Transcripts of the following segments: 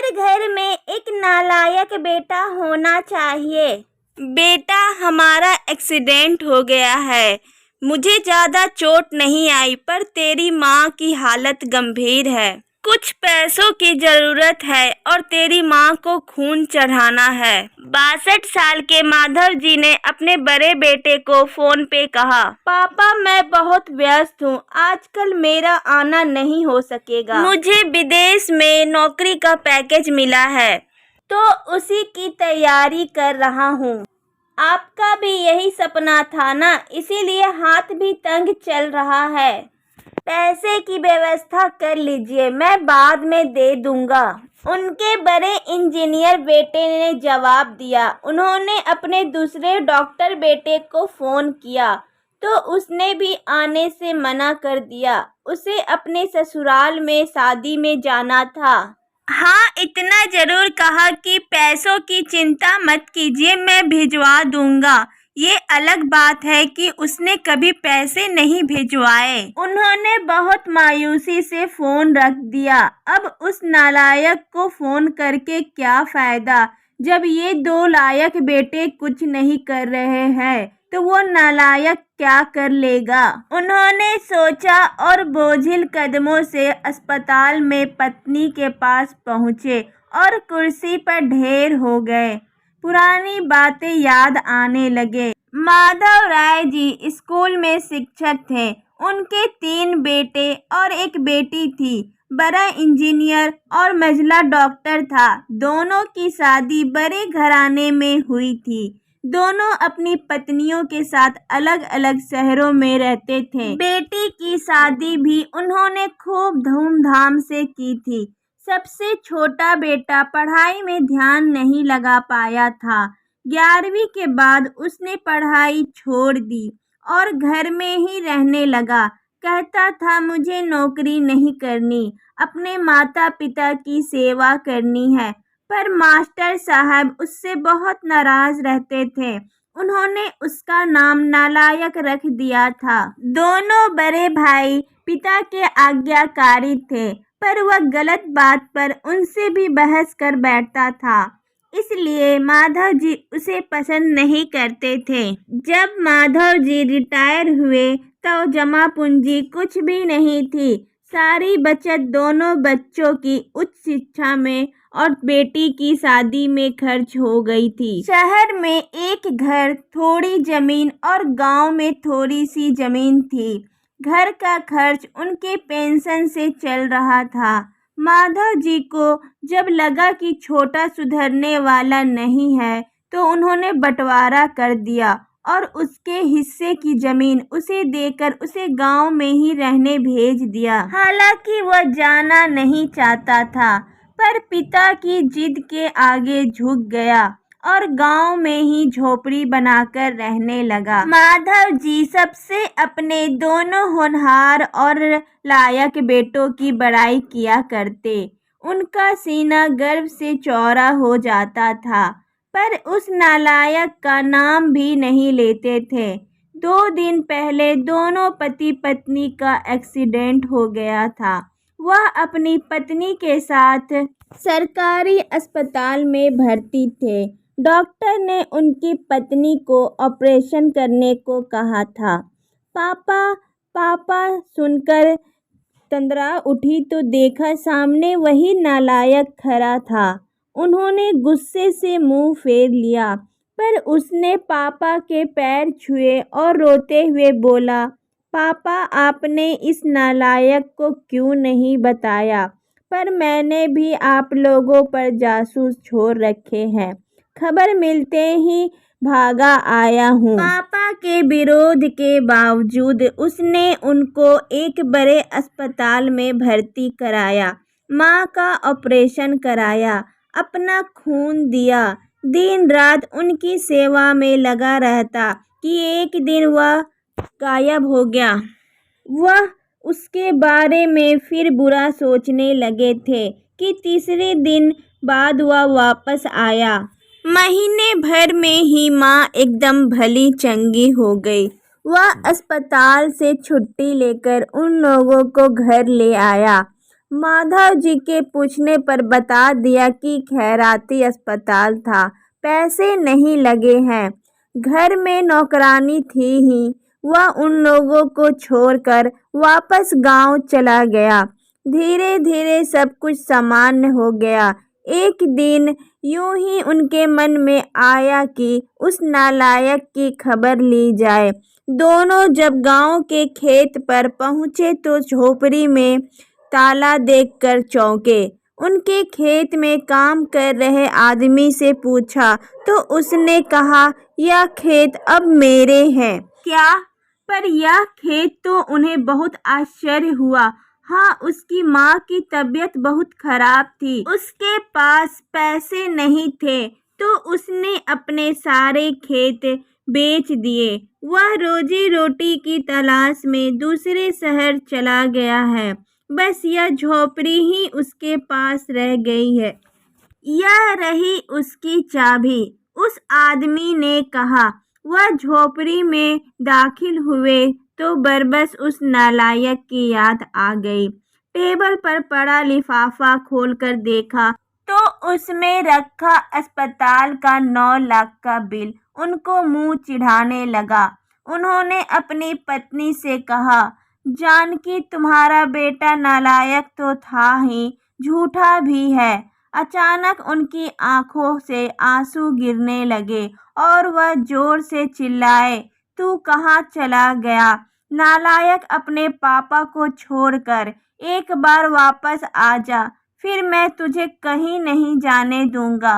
हर घर में एक नालायक बेटा होना चाहिए। बेटा, हमारा एक्सीडेंट हो गया है। मुझे ज़्यादा चोट नहीं आई, पर तेरी माँ की हालत गंभीर है। कुछ पैसों की ज़रूरत है और तेरी माँ को खून चढ़ाना है। 62 साल के माधव जी ने अपने बड़े बेटे को फोन पे कहा, पापा मैं बहुत व्यस्त हूँ, आजकल मेरा आना नहीं हो सकेगा। मुझे विदेश में नौकरी का पैकेज मिला है, तो उसी की तैयारी कर रहा हूँ। आपका भी यही सपना था ना, इसीलिए हाथ भी तंग चल रहा है। पैसे की व्यवस्था कर लीजिए, मैं बाद में दे दूंगा। उनके बड़े इंजीनियर बेटे ने जवाब दिया। उन्होंने अपने दूसरे डॉक्टर बेटे को फ़ोन किया तो उसने भी आने से मना कर दिया। उसे अपने ससुराल में शादी में जाना था। हाँ, इतना ज़रूर कहा कि पैसों की चिंता मत कीजिए, मैं भिजवा दूंगा। ये अलग बात है कि उसने कभी पैसे नहीं भिजवाए। उन्होंने बहुत मायूसी से फ़ोन रख दिया। अब उस नालायक को फ़ोन करके क्या फ़ायदा, जब ये दो लायक बेटे कुछ नहीं कर रहे हैं तो वो नालायक क्या कर लेगा। उन्होंने सोचा और बोझिल कदमों से अस्पताल में पत्नी के पास पहुँचे और कुर्सी पर ढेर हो गए। पुरानी बातें याद आने लगे। माधव राय जी स्कूल में शिक्षक थे। उनके 3 बेटे और एक बेटी थी। बड़ा इंजीनियर और मझला डॉक्टर था। दोनों की शादी बड़े घराने में हुई थी। दोनों अपनी पत्नियों के साथ अलग अलग शहरों में रहते थे। बेटी की शादी भी उन्होंने खूब धूमधाम से की थी। सबसे छोटा बेटा पढ़ाई में ध्यान नहीं लगा पाया था। 11वीं के बाद उसने पढ़ाई छोड़ दी और घर में ही रहने लगा। कहता था मुझे नौकरी नहीं करनी, अपने माता पिता की सेवा करनी है। पर मास्टर साहब उससे बहुत नाराज रहते थे। उन्होंने उसका नाम नालायक रख दिया था। दोनों बड़े भाई पिता के आज्ञाकारी थे, पर वह गलत बात पर उनसे भी बहस कर बैठता था। इसलिए माधव जी उसे पसंद नहीं करते थे। जब माधव जी रिटायर हुए तो जमा पूंजी कुछ भी नहीं थी। सारी बचत दोनों बच्चों की उच्च शिक्षा में और बेटी की शादी में खर्च हो गई थी। शहर में एक घर, थोड़ी जमीन और गांव में थोड़ी सी जमीन थी। घर का खर्च उनके पेंशन से चल रहा था। माधव जी को जब लगा कि छोटा सुधरने वाला नहीं है तो उन्होंने बंटवारा कर दिया और उसके हिस्से की जमीन उसे देकर उसे गांव में ही रहने भेज दिया। हालांकि वह जाना नहीं चाहता था, पर पिता की जिद के आगे झुक गया और गांव में ही झोपड़ी बनाकर रहने लगा। माधव जी सबसे अपने दोनों होनहार और लायक बेटों की बड़ाई किया करते। उनका सीना गर्व से चौड़ा हो जाता था, पर उस नालायक का नाम भी नहीं लेते थे। 2 दिन पहले दोनों पति पत्नी का एक्सीडेंट हो गया था। वह अपनी पत्नी के साथ सरकारी अस्पताल में भर्ती थे। डॉक्टर ने उनकी पत्नी को ऑपरेशन करने को कहा था। पापा पापा सुनकर तंद्रा उठी तो देखा सामने वही नालायक खड़ा था। उन्होंने गुस्से से मुंह फेर लिया, पर उसने पापा के पैर छुए और रोते हुए बोला, पापा आपने इस नालायक को क्यों नहीं बताया, पर मैंने भी आप लोगों पर जासूस छोड़ रखे हैं। खबर मिलते ही भागा आया हूँ। पापा के विरोध के बावजूद उसने उनको एक बड़े अस्पताल में भर्ती कराया। माँ का ऑपरेशन कराया, अपना खून दिया, दिन रात उनकी सेवा में लगा रहता कि एक दिन वह गायब हो गया। वह उसके बारे में फिर बुरा सोचने लगे थे कि तीसरे दिन बाद वह वापस आया। महीने भर में ही माँ एकदम भली चंगी हो गई। वह अस्पताल से छुट्टी लेकर उन लोगों को घर ले आया। माधव जी के पूछने पर बता दिया कि खैराती अस्पताल था, पैसे नहीं लगे हैं। घर में नौकरानी थी ही। वह उन लोगों को छोड़कर वापस गांव चला गया। धीरे धीरे सब कुछ सामान्य हो गया। एक दिन यूं ही उनके मन में आया कि उस नालायक की खबर ली जाए। दोनों जब गांव के खेत पर पहुंचे तो झोपड़ी में ताला देखकर चौंके। उनके खेत में काम कर रहे आदमी से पूछा तो उसने कहा, यह खेत अब मेरे हैं। क्या? पर यह खेत तो उन्हें बहुत आश्चर्य हुआ। हाँ, उसकी माँ की तबीयत बहुत खराब थी, उसके पास पैसे नहीं थे, तो उसने अपने सारे खेत बेच दिए। वह रोजी रोटी की तलाश में दूसरे शहर चला गया है। बस यह झोपड़ी ही उसके पास रह गई है। यह रही उसकी चाबी, उस आदमी ने कहा। वह झोपड़ी में दाखिल हुए तो बरबस उस नालायक की याद आ गई। टेबल पर पड़ा लिफाफा खोलकर देखा तो उसमें रखा अस्पताल का 9 लाख का बिल उनको मुंह चिढ़ाने लगा। उन्होंने अपनी पत्नी से कहा, जानकी, तुम्हारा बेटा नालायक तो था ही, झूठा भी है। अचानक उनकी आंखों से आंसू गिरने लगे और वह जोर से चिल्लाए, तू कहाँ चला गया? नालायक, अपने पापा को छोड़कर एक बार वापस आ जा, फिर मैं तुझे कहीं नहीं जाने दूंगा।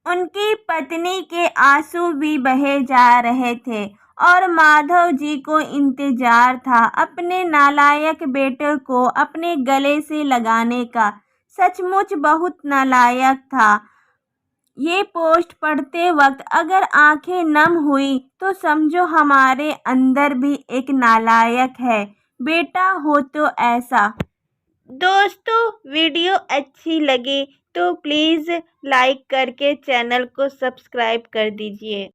उनकी पत्नी के आंसू भी बहे जा रहे थे और माधव जी को इंतजार था अपने नालायक बेटे को अपने गले से लगाने का। सचमुच बहुत नालायक था। ये पोस्ट पढ़ते वक्त अगर आंखें नम हुई तो समझो हमारे अंदर भी एक नालायक है। बेटा हो तो ऐसा। दोस्तों, वीडियो अच्छी लगी तो प्लीज़ लाइक करके चैनल को सब्सक्राइब कर दीजिए।